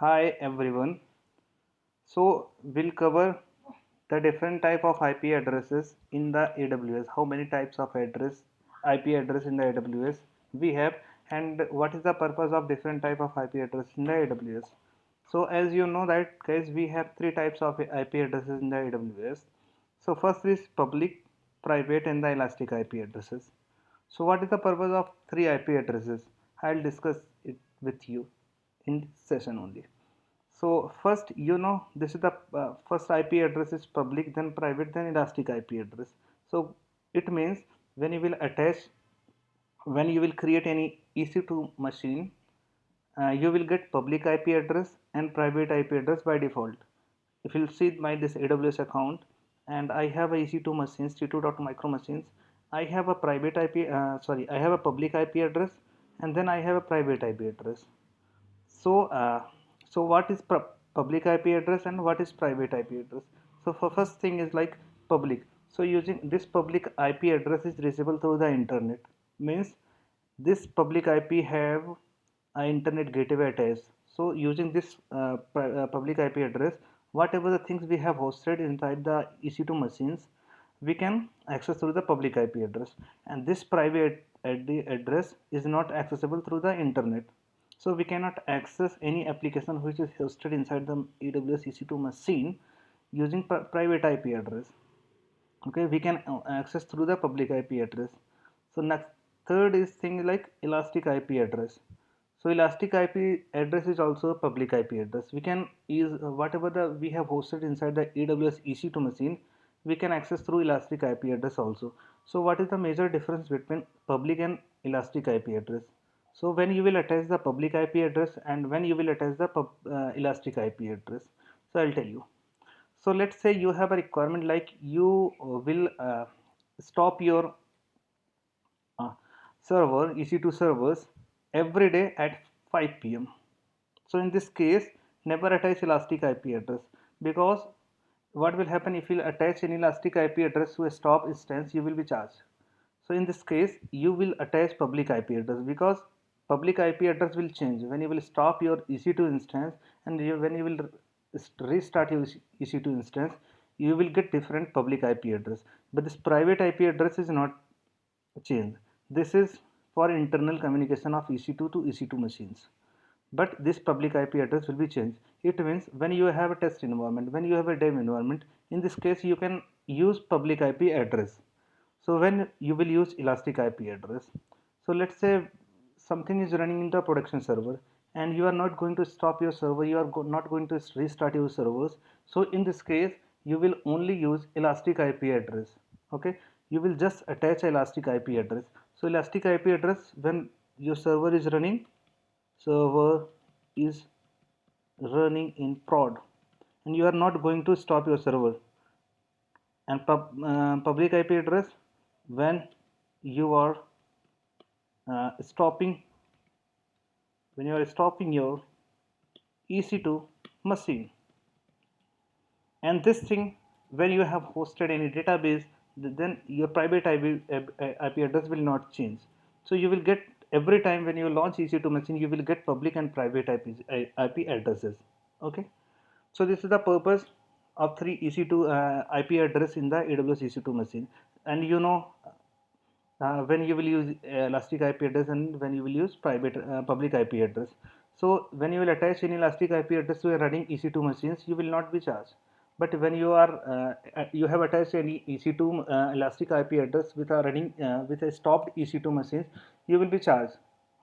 Hi everyone. We'll cover the different type of IP addresses in the AWS. How many types of IP address in the AWS we have, and what is the purpose of different type of IP address in the AWS. So as you know that guys, we have three types of IP addresses in the AWS. So first is public, private, and the elastic IP addresses. So what is the purpose of three IP addresses? I'll discuss it with you in this session only. So first, this is the first IP address is public, then private, then elastic IP address. So it means when you will attach, when you will create any EC2 machine, you will get public IP address and private IP address by default. If you'll see my this AWS account, and I have a EC2 machines, T2.micro machines, I have a private IP, I have a public IP address, and then I have a private IP address. So, what is public IP address and what is private IP address? So, for first thing is like public. So, using this public IP address is reachable through the internet. Means this public IP have a internet gateway attached. So, using this public IP address, whatever the things we have hosted inside the EC2 machines, we can access through the public IP address, and this private address is not accessible through the internet. So we cannot access any application which is hosted inside the AWS EC2 machine using private IP address. Okay, we can access through the public IP address. So next, third is thing like elastic IP address. So elastic IP address is also a public IP address. We can use whatever the we have hosted inside the AWS EC2 machine, we can access through elastic IP address also. So what is the major difference between public and elastic IP address? So when you will attach the public IP address and when you will attach the elastic IP address, so I'll tell you. So let's say you have a requirement like you will stop your uh, server EC2 servers every day at 5 p.m. So in this case, never attach elastic IP address, because what will happen if you attach an elastic IP address to a stop instance, you will be charged. So in this case, you will attach public IP address, because public IP address will change when you will stop your EC2 instance, and when you will restart your EC2 instance, you will get different public IP address. But this private IP address is not changed. This is for internal communication of EC2 to EC2 machines, but this public IP address will be changed. It means when you have a test environment, when you have a dev environment, in this case you can use public IP address. So when you will use elastic IP address, so let's say something is running in the production server and you are not going to stop your server, you are not going to restart your servers. So in this case you will only use elastic IP address. Okay, you will just attach elastic IP address. So elastic IP address, when your server is running, server is running in prod and you are not going to stop your server, and public IP address when you are stopping, when you are stopping your EC2 machine. And this thing, when you have hosted any database, then your private IP address will not change. So you will get every time when you launch EC2 machine, you will get public and private IP addresses. Okay, so this is the purpose of three EC2 IP address in the AWS EC2 machine. And when you will use elastic IP address and when you will use public IP address. So when you will attach any elastic IP address to a running EC2 machines, you will not be charged. But when you have attached any EC2 elastic IP address with a running with a stopped EC2 machines, you will be charged.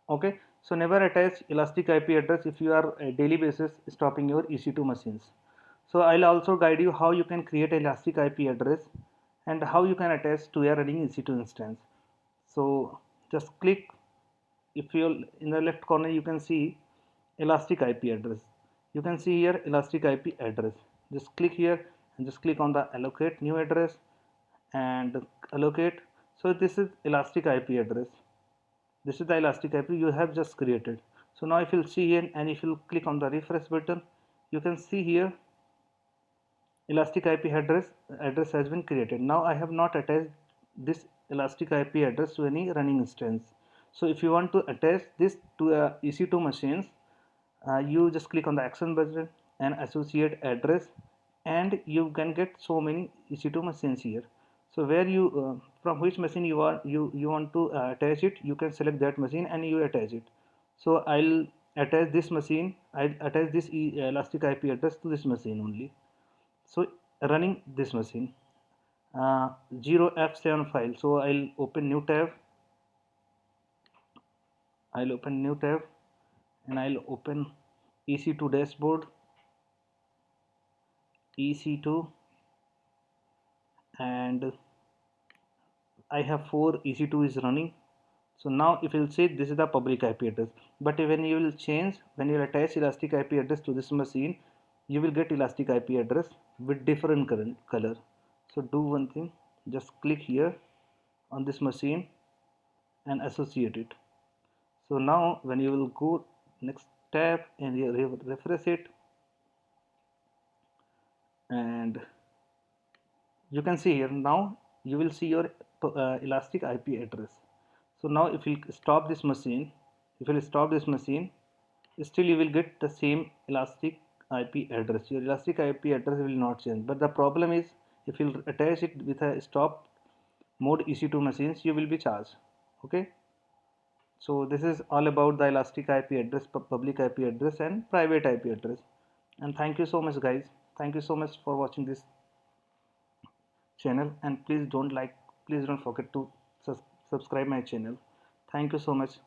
Okay, so never attach elastic IP address if you are a daily basis stopping your EC2 machines. So I'll also guide you how you can create elastic IP address and how you can attach to your running EC2 instance. So just click, if you in the left corner you can see elastic IP address. You can see here elastic IP address. Just click here and just click on the allocate new address and allocate. So this is elastic IP address. This is the elastic IP you have just created. So now if you'll see here and if you click on the refresh button, you can see here elastic IP address has been created. Now I have not attached this elastic IP address to any running instance. So if you want to attach this to a EC2 machines, You just click on the action button and associate address, and you can get so many EC2 machines here. So where you from which machine you want to attach it, you can select that machine and you attach it. So I'll attach this machine, I'll attach this elastic IP address to this machine only. So running this machine, 0f7 file. So I'll open new tab and I'll open EC2 dashboard, EC2, and I have 4 EC2 is running. So now if you'll say this is the public IP address, but when you will change, when you will attach elastic IP address to this machine, you will get elastic IP address with different color. So do one thing, just click here on this machine and associate it. So now when you will go next tab and you refresh it, and you can see here now you will see your elastic IP address. So now if you stop this machine, still you will get the same elastic IP address. Your elastic IP address will not change, but the problem is if you attach it with a stop mode EC2 machines, you will be charged. Okay, so this is all about the elastic IP address, public IP address and private IP address. And thank you so much guys, thank you so much for watching this channel, and please don't forget to subscribe my channel. Thank you so much.